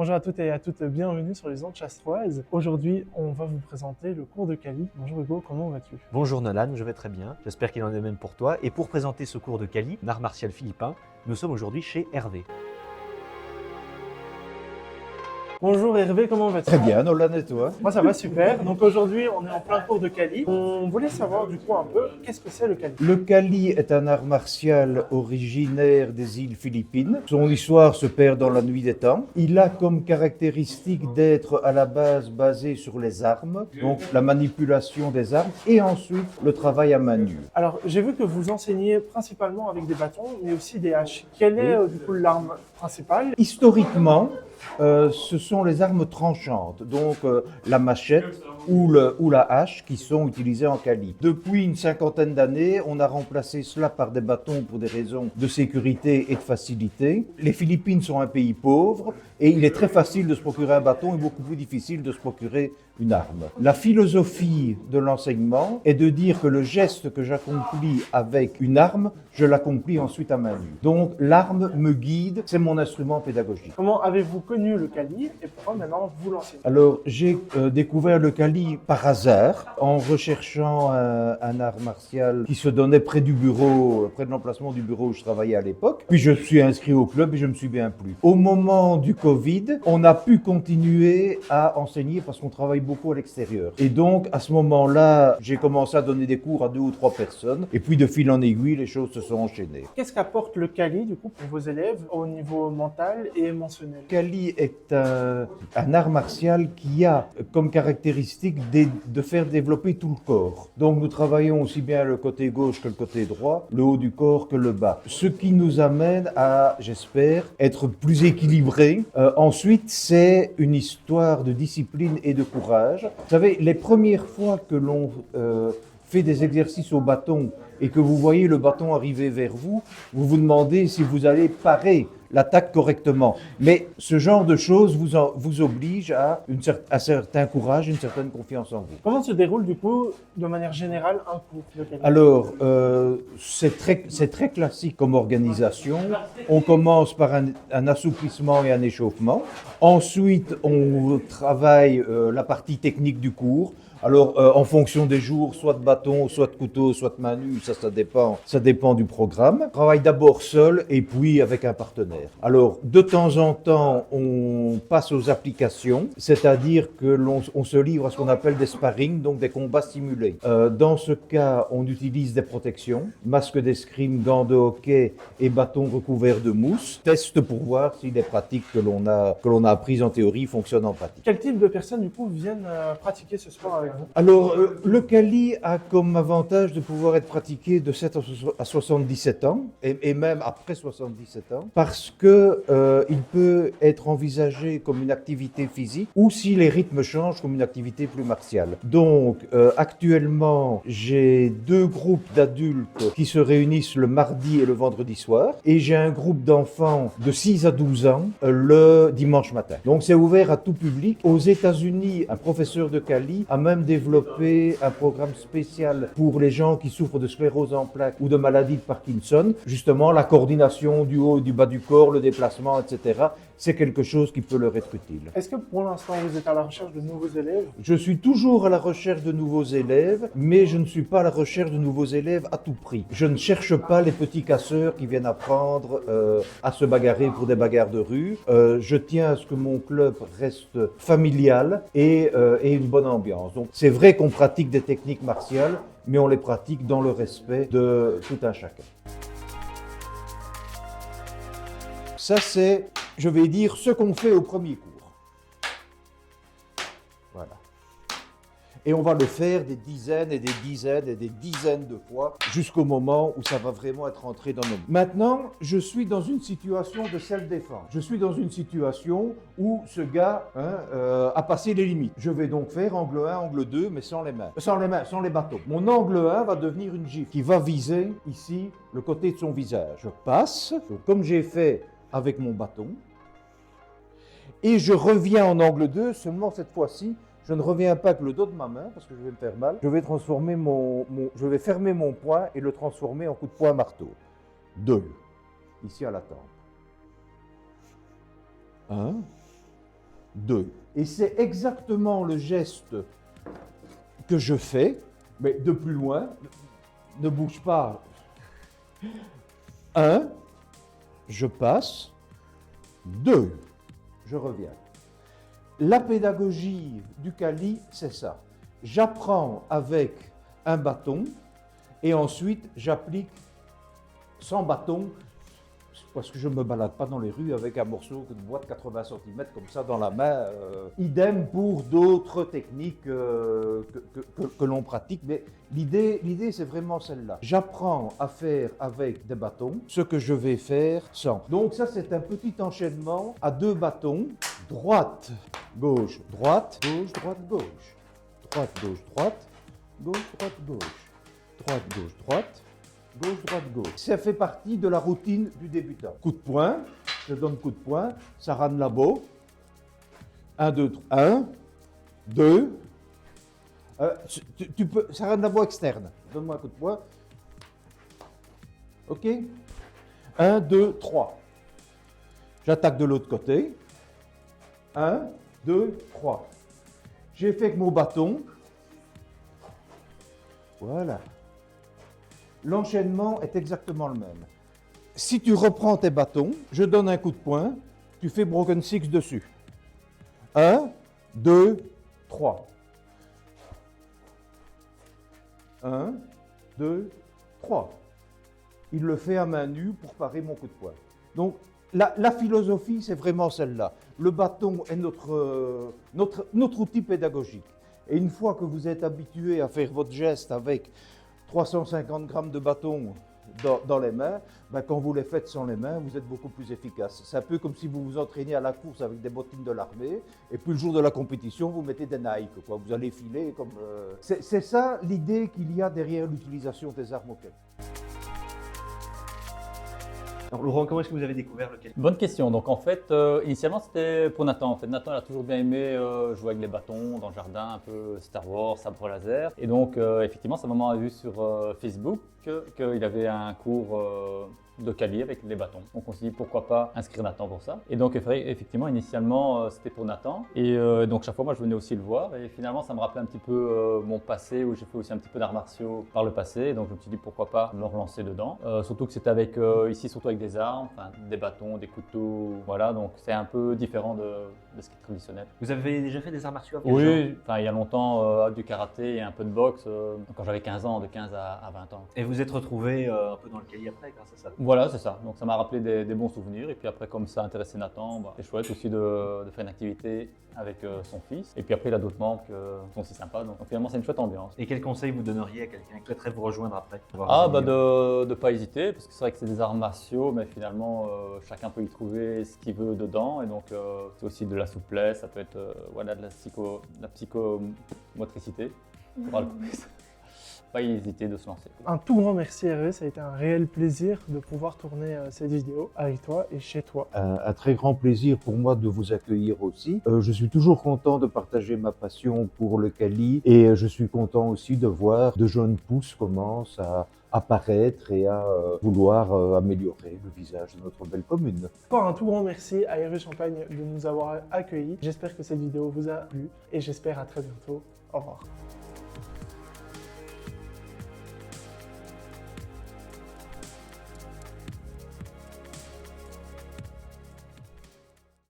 Bonjour à toutes et à toutes, bienvenue sur les ondes chastroises. Aujourd'hui, on va vous présenter le cours de Kali. Bonjour Hugo, comment vas-tu? Bonjour Nolan, je vais très bien, j'espère qu'il en est même pour toi. Et pour présenter ce cours de Kali, l'art martial philippin, nous sommes aujourd'hui chez Hervé. Bonjour Hervé, comment vas-tu? Très bien, Nolan et toi? Moi ça va super. Donc aujourd'hui, on est en plein cours de Kali. On voulait savoir du coup un peu, qu'est-ce que c'est le Kali? Le Kali est un art martial originaire des îles Philippines. Son histoire se perd dans la nuit des temps. Il a comme caractéristique d'être à la base basé sur les armes, donc la manipulation des armes, et ensuite le travail à main nue. Alors j'ai vu que vous enseignez principalement avec des bâtons, mais aussi des haches. Quelle est du coup l'arme principale? Historiquement, ce sont les armes tranchantes, donc la machette ou la hache qui sont utilisées en Kali. Depuis une cinquantaine d'années, on a remplacé cela par des bâtons pour des raisons de sécurité et de facilité. Les Philippines sont un pays pauvre et il est très facile de se procurer un bâton et beaucoup plus difficile de se procurer une arme. La philosophie de l'enseignement est de dire que le geste que j'accomplis avec une arme, je l'accomplis ensuite à main nue. Donc l'arme me guide, c'est mon instrument pédagogique. Comment avez-vous connu le Kali et pourquoi maintenant vous l'enseignez? Alors, j'ai découvert le Kali par hasard en recherchant un art martial qui se donnait près du bureau, près de l'emplacement du bureau où je travaillais à l'époque. Puis je suis inscrit au club et je me suis bien plu. Au moment du Covid, on a pu continuer à enseigner parce qu'on travaille beaucoup à l'extérieur. Et donc, à ce moment-là, j'ai commencé à donner des cours à 2 ou 3 personnes. Et puis, de fil en aiguille, les choses se sont enchaînées. Qu'est-ce qu'apporte le Kali du coup pour vos élèves au niveau mental et émotionnel? Kali est un art martial qui a comme caractéristique de faire développer tout le corps. Donc nous travaillons aussi bien le côté gauche que le côté droit, le haut du corps que le bas. Ce qui nous amène à, j'espère, être plus équilibrés. Ensuite, c'est une histoire de discipline et de courage. Vous savez, les premières fois que l'on fait des exercices au bâton et que vous voyez le bâton arriver vers vous, vous vous demandez si vous allez parer l'attaque correctement. Mais ce genre de choses vous oblige à un certain courage, une certaine confiance en vous. Comment se déroule du coup, de manière générale, un cours de Kali? Alors, c'est très classique comme organisation. On commence par un assouplissement et un échauffement. Ensuite, on travaille la partie technique du cours. Alors, en fonction des jours, soit de bâton, soit de couteau, soit de main nue, ça dépend du programme. On travaille d'abord seul et puis avec un partenaire. Alors, de temps en temps, on passe aux applications, c'est-à-dire que on se livre à ce qu'on appelle des sparring, donc des combats simulés. Dans ce cas, on utilise des protections, masque d'escrime, gants de hockey et bâtons recouverts de mousse. Test pour voir si les pratiques que l'on a apprises en théorie fonctionnent en pratique. Quel type de personnes du coup viennent pratiquer ce sport avec vous? Alors, le Kali a comme avantage de pouvoir être pratiqué de 7 à 77 ans, et même après 77 ans, parce que il peut être envisagé comme une activité physique, ou si les rythmes changent, comme une activité plus martiale. Donc, actuellement, j'ai 2 groupes d'adultes qui se réunissent le mardi et le vendredi soir, et j'ai un groupe d'enfants de 6 à 12 ans le dimanche matin. Donc, c'est ouvert à tout public. Aux États-Unis, un professeur de Kali a même développé un programme spécial pour les gens qui souffrent de sclérose en plaques ou de maladie de Parkinson. Justement, la coordination du haut et du bas du corps, le déplacement, etc. C'est quelque chose qui peut leur être utile. Est-ce que pour l'instant vous êtes à la recherche de nouveaux élèves? Je suis toujours à la recherche de nouveaux élèves, mais je ne suis pas à la recherche de nouveaux élèves à tout prix. Je ne cherche pas les petits casseurs qui viennent apprendre à se bagarrer pour des bagarres de rue. Je tiens à ce que mon club reste familial et une bonne ambiance. Donc c'est vrai qu'on pratique des techniques martiales, mais on les pratique dans le respect de tout un chacun. Ça c'est, je vais dire, ce qu'on fait au premier cours. Voilà. Et on va le faire des dizaines et des dizaines et des dizaines de fois jusqu'au moment où ça va vraiment être entré dans nos vies. Maintenant, je suis dans une situation de self-défense. Je suis dans une situation où ce gars a passé les limites. Je vais donc faire angle 1, angle 2, mais sans les mains. Sans les bâtons. Mon angle 1 va devenir une gifle qui va viser ici le côté de son visage. Je passe, comme j'ai fait avec mon bâton, et je reviens en angle 2, seulement cette fois-ci, je ne reviens pas avec le dos de ma main parce que je vais me faire mal. Je vais fermer mon poing et le transformer en coup de poing marteau. 2, ici à la tempe. 1, 2. Et c'est exactement le geste que je fais, mais de plus loin. Ne bouge pas. 1, je passe. 2, je reviens. La pédagogie du Kali, c'est ça. J'apprends avec un bâton et ensuite j'applique sans bâton parce que je ne me balade pas dans les rues avec un morceau de bois de 80 cm comme ça dans la main. Idem pour d'autres techniques que l'on pratique, mais l'idée c'est vraiment celle-là. J'apprends à faire avec des bâtons ce que je vais faire sans. Donc ça c'est un petit enchaînement à 2 bâtons, droite, gauche, droite, gauche, droite, gauche, droite, gauche, droite, gauche, droite, gauche, droite, gauche, droite, gauche, droite, gauche. Ça fait partie de la routine du débutant. Coup de poing, je donne coup de poing, Saran Labo. 1, 2, 3, 1, 2. Tu peux, Saran Labo externe. Donne-moi un coup de poing. OK 1, 2, 3. J'attaque de l'autre côté. 1, 2, 3. J'ai fait avec mon bâton. Voilà. L'enchaînement est exactement le même. Si tu reprends tes bâtons, je donne un coup de poing, tu fais Broken Six dessus. 1, 2, 3. 1, 2, 3. Il le fait à main nue pour parer mon coup de poing. Donc, la philosophie, c'est vraiment celle-là. Le bâton est notre outil pédagogique. Et une fois que vous êtes habitué à faire votre geste avec 350 grammes de bâton dans les mains, ben quand vous les faites sans les mains, vous êtes beaucoup plus efficace. C'est un peu comme si vous vous entraîniez à la course avec des bottines de l'armée, et puis le jour de la compétition, vous mettez des Nike, quoi. Vous allez filer comme... C'est ça l'idée qu'il y a derrière l'utilisation des armes au Kali. Alors, Laurent, comment est-ce que vous avez découvert le Kali? Bonne question. Donc en fait, initialement c'était pour Nathan. En fait, Nathan il a toujours bien aimé jouer avec les bâtons dans le jardin, un peu Star Wars, sabre laser. Et donc effectivement, sa maman a vu sur Facebook qu'il avait un cours de Kali avec les bâtons. Donc on s'est dit pourquoi pas inscrire Nathan pour ça. Et donc effectivement, initialement c'était pour Nathan. Et donc chaque fois, moi je venais aussi le voir. Et finalement, ça me rappelait un petit peu mon passé où j'ai fait aussi un petit peu d'arts martiaux par le passé. Et donc je me suis dit pourquoi pas me relancer dedans. Surtout que c'était avec ici surtout avec des armes, enfin, des bâtons, des couteaux. Voilà, donc c'est un peu différent de ce qui est traditionnel. Vous avez déjà fait des arts martiaux? Oui, enfin, il y a longtemps, du karaté et un peu de boxe, quand j'avais 15 ans, de 15 à 20 ans. Et vous êtes retrouvé un peu dans le Kali après, grâce à ça? Voilà, c'est ça. Donc ça m'a rappelé des bons souvenirs. Et puis après, comme ça a intéressé Nathan, c'est chouette aussi de faire une activité avec son fils. Et puis après, il a d'autres membres qui sont aussi sympas. Donc finalement, c'est une chouette ambiance. Et quel conseil vous donneriez à quelqu'un qui souhaiterait vous rejoindre après? De ne pas hésiter, parce que c'est vrai que c'est des arts martiaux, mais finalement, chacun peut y trouver ce qu'il veut dedans. Et donc, c'est aussi de la souplesse, ça peut être voilà, de la psychomotricité. Voilà. Pas hésiter de se lancer. Un tout grand merci Hervé, ça a été un réel plaisir de pouvoir tourner cette vidéo avec toi et chez toi. Un très grand plaisir pour moi de vous accueillir aussi. Je suis toujours content de partager ma passion pour le Kali et je suis content aussi de voir de jeunes pousses commencent à apparaître et à vouloir améliorer le visage de notre belle commune. Encore un tout grand merci à Hervé Champagne de nous avoir accueillis. J'espère que cette vidéo vous a plu et j'espère à très bientôt. Au revoir.